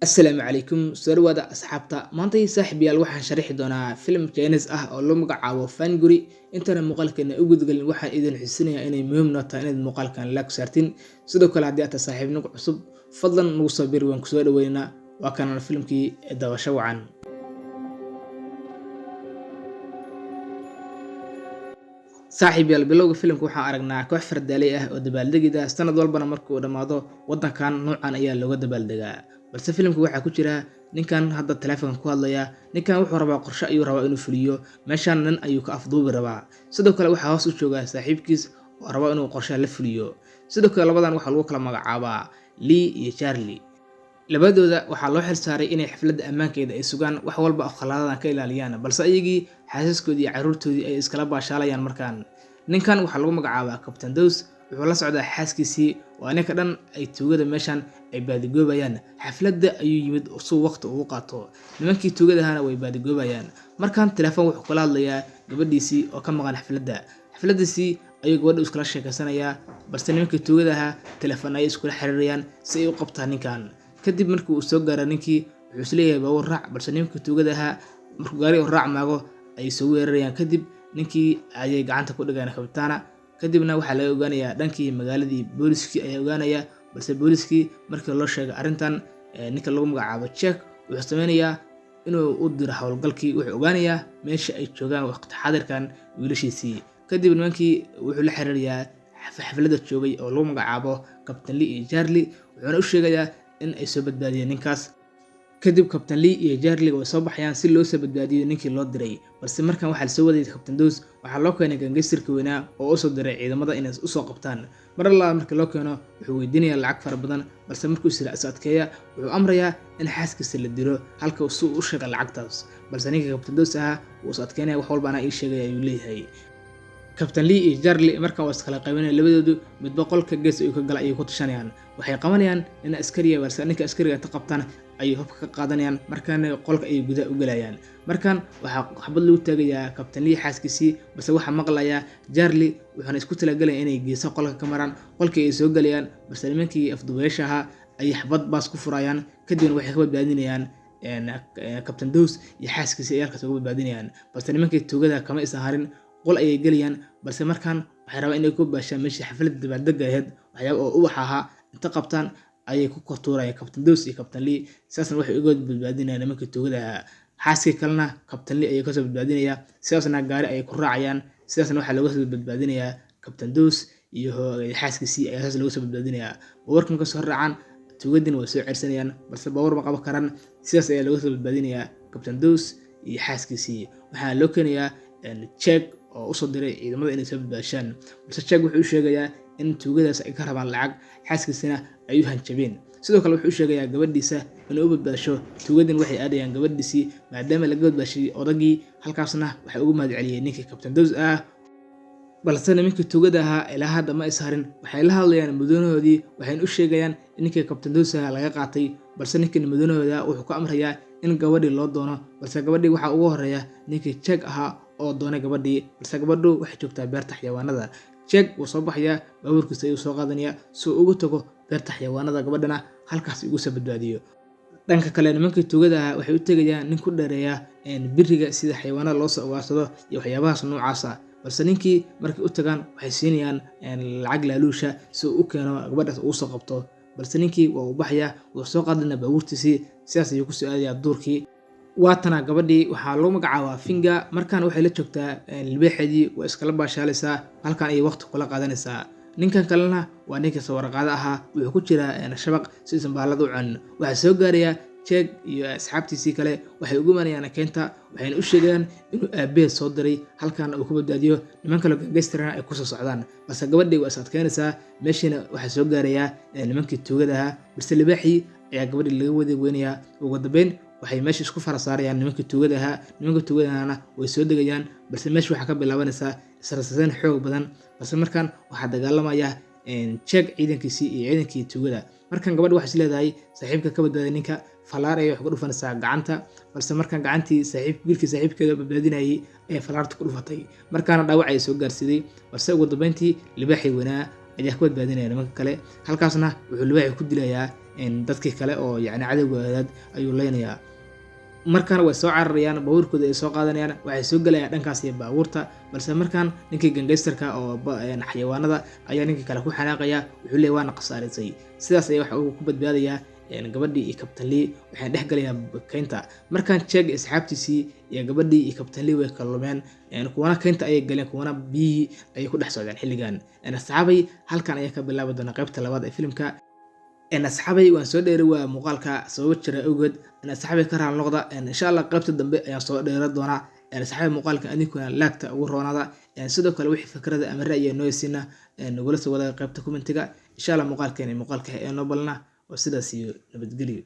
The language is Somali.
Asalaamu calaykum soo dhawaada asxaabta maanta saaxiibayaal waxaan sharixi doonaa filim Chinese ah oo lagu magacaabo Fanguri intana muuqaalkeena u gudgalin waxaan idin xusinayaa inay muhiim noo tahay inaad muuqaalkan like saartin sidoo kale haddii aad tahay saaxiib nagu cusub fadlan nagu soo bir waan ku soo dhaweynaa waa kanal filimkii daawasho wacan saaxiibayaal bilowga filimka waxaan aragnaa koox fardaalay ah oo dabaaldegida sanad walbana markuu dhamaado wadankan noocan ayaa looga dabaaldegaa balse filimka waxaa ku jira ninkan hadda telefoonka ku hadlaya ninkan wuxuu rabaa qorshe ayuu rabaa inuu fuliyo meeshan nin ayuu ka afduubi rabaa sidoo kale waxaa hoos u jooga saaxiibkiis oo raba inuu qorshe la fuliyo sidoo kale labadan waxaa lagu kala magacaabaa Lee iyo Charlie labadooda waxaa loo xilsaaray inay xafladda ammaankeeda ay sugaan wax walba oo khalaadadan ka ilaaliyaan balse ayagii xaasaskoodii iyo caruurtoodii ay iskala baashaalayaan markaan ninkan waxaa lagu magacaabaa Captain Dose wuxuu la socdaa xaaskiisii waa ninka dhan ay tuugada meeshan ay baadigoobayaan xafladda ayuu yimid soo waqti ugu qaato nimankii tuugadahana way baadigoobayaan markaan telefoon wuxuu kala hadlayaa gabadhiisii oo ka maqan xafladdiisii ayuu gabadha iskala sheekaysanayaa balse nimankii tuugadaha telefoon ay iskula xiriirayaan si ay u qabtaan ninkan kadib markii uu soo gaaro ninkii wuxuu isleeyahay baawar raac balse nimankii tuugadaha markuu gaari u raac maago ay soo weerarayaan kadib ninkii ayay gacanta ku dhigaan kabtaana kadibna waxaa laga ogaanayaa dhankii magaaladii booliskii ayaa ogaanaya balse booliskii markii loo sheegay arrintan ninka lagu magacaabo Jack wuxuu sameynayaa inuu u diro howlgalkii wuxuu ogaanayaa meesha ay joogaan waqti xaadirkan wiilashiisii kadib nimankii wuxuu la xiriirayaa xafladda joogay oo lagu magacaabo Captain Lee iyo Charlie wuxuuna u sheegayaa in ay soo badbaadiyeen ninkaas kadib Captain Lee iyo Charlie way soo baxayaan si loo soo badbaadiyo ninkii loo diray balse markan waxaa la soo waday Captain Dose waxaa loo keenay gangsterka weynaa oo u soo diray ciidamada inay u soo qabtaan mar alla markii loo keeno wuxuu weydiinayaa lacag fara badan balse markuu is adkeeya wuxuu amrayaa in xaaskiisa la dilo halka uu u sheegay lacagtaas balse ninka Captain Dose wuu is adkeynaya wax walba ay sheegay ayuu leeyahay Captain Lee iyo Charlie markan waa iskala qaybinayaan labadoodu midba qolka gees ayuu ka galay ay ku tashanayaan waxay qabanayaan in askariga balse ninka askariga ta qabtaan ay hubka ka qaadanayaan markaan qolka ay gudaha u galayaan markaan waxaa xabad lagu taagayaa Captain Lee xaaskiisii balse waxaa maqlaya Charlie wuxuuna isku talagalayay inay geeso qolka ka maraan qolkii ay soo galayaan balse nimankii afduubayaasha ay xabad baas ku furayaan kadibna waxay ka badbaadinayaan Captain Dose iyo xaaskiisii ay halkaas uga badbaadinayaan balse nimankii tuugada kama is harin qol ayay galayaan balse markaan waxay rabaan inay ku baashaan meeshii xafladda dabaaldega ahayd waxyaabo oo ubax ahaa inta qabtaan ayay ku kortuurayaan Captain Dose iyo Captain Lee sidaasna waxay uga badbaadinayaan nimankii tuugada xaaskii kalena Captain Lee ayay ka soo badbaadinayaan sidaasna gaari ayay ku raacayaan sidaasna waxaa looga soo badbaadinayaa Captain Dose iyo xaaskiisii ayaa saas looga soo badbaadinayaa warkan ka soo raacaan tuugadina way soo cirsanayaan balse baawar ma qaban karaan sidaas ayaa looga soo badbaadinayaa Captain Dose iyo xaaskiisii waxaa loo keenayaa Jack oo u soo diray ciidamada inay soo badbaashaan balse Jack wuxuu sheegayaa in tuugadaas ay ka rabaan lacag xaaskiisina ay u hanjabeen sidoo kale wuxuu sheegayaa gabadhiisa inuu u badbaasho tuugadin waxay aadayaan gabadhiisii maadaama laga badbaashay odagii halkaasna waxay ugu mahad celiyeen ninkii Captain Dose balse nimankii tuugada ahaa ilaa hadda ma is harin waxay la hadlayaan mudanahoodii waxayna u sheegayaan in ninkii Captain Dose laga qaatay balse ninkii mudanahooda wuxuu ku amrayaa in gabadhii loo doono balse gabadhii waxaa ugu horeeya ninkii Jack ahaa oo doonay gabadhii balse gabadhu waxay joogtaa beerta xayawaanada Jack wuu soo baxayaa baabuurkiisa ayuu soo qaadanayaa si uu ugu tago beerta xayawaanada gabadhana halkaas ugu soo badbaadiyo dhanka kale nimankii tuugada waxay u tagayaan nin ku dheereeya biriga sida xayawaanada loo soo ugaarsado iyo waxyaabahaas noocaas balse ninkii markay u tagaan waxay siinayaan lacag laaluusha si uu u keeno gabadhaas uu soo qabto balse ninkii waa u baxaya wuu soo qaadana baabuurtiisii sidaas ayuu ku soo aadayaa duurkii waatana gabadhii waxaa lagu magacaabaa Finger markaan waxay la joogtaa libaaxeedii waa iskala baashaalaysaa halkan ay waqti kula qaadanaysaa ninkan kalena waa ninka soo warqaada ahaa wuxuu ku jiraa shabaq si sanbaalad u cun waxa soo gaaraya Jack iyo asxaabtiisii kale waxay ugu manayaan keenta waxayna u sheegayaan inuu aabeed soo diray halkan uu ku badbaadiyo niman kale gangsterna ay ku soo socdaan balse gabadhii waa adkeynaysaa meeshina waxa soo gaaraya nimankii tuugada balse libaaxii ayaa gabadhii laga wada weynayaa ugu dambeyn waxay meesha isku fara saarayaan nimankii tuugadahana way soo degayaan balse meesha waxaa ka bilaabanaysaa israsaseen xoog badan balse markaan waxaa dagaalamaya Jack ciidankiisii iyo ciidankii tuugada markaan gabadha waxay leedahay saaxiibka ka badbaaday ninka falaar ay wax ku dhufanaysaa gacanta balse markaan gacantii wiilkii saaxiibkeeda badbaadinayay ay falaarta ku dhufatay markaana dhaawac ay soo gaarsiday balse ugu dambeyntii libaaxii weynaa ayaa ka badbaadinaya nimanka kale halkaasna wuxuu libaaxii ku dilayaa dadkii kale oo yacni cadowgoodaad ayuu leynayaa. markaan way soo cararayaan, baabuurkooda ay soo qaadanayaan, waxay soo gelayaan dhankaas iyo baabuurta, balse markaan ninkii gangaysterka oo xayawaanada ayaa ninkii kale ku xanaaqaya, wuxuu leeyahay waana khasaarisay. sidaas ayaa waxa uu ku badbaadayaa gabadhii iyo Captain Lee waxay dhex galayaan kaynta. markaan Chege asxaabtiisii iyo gabadhii iyo Captain Lee way kala lumeen, kuwana kaynta ayay galeen, kuwana biyihii ayay ku dhex socdaan xilligan. asxaabay halkan ayaa ka bilaabi doona qaybta labaad ee filimka. asxaabay waan soo dheeri waa muuqaalka sabab jira awgeed. asxaabay ka raal noqda, insha Allah qaybta dambe ayaan soo dheeri doonaa. asxaabay muuqaalka adinkuna laagta ugu roonada, sidoo kale wixii fikrada ama ra'yi noo siina nagula soo wada qaybta commentiga. insha Allah muuqaalkeena muuqaalka ee noo balna oo sidaas iyo nabadgelyo.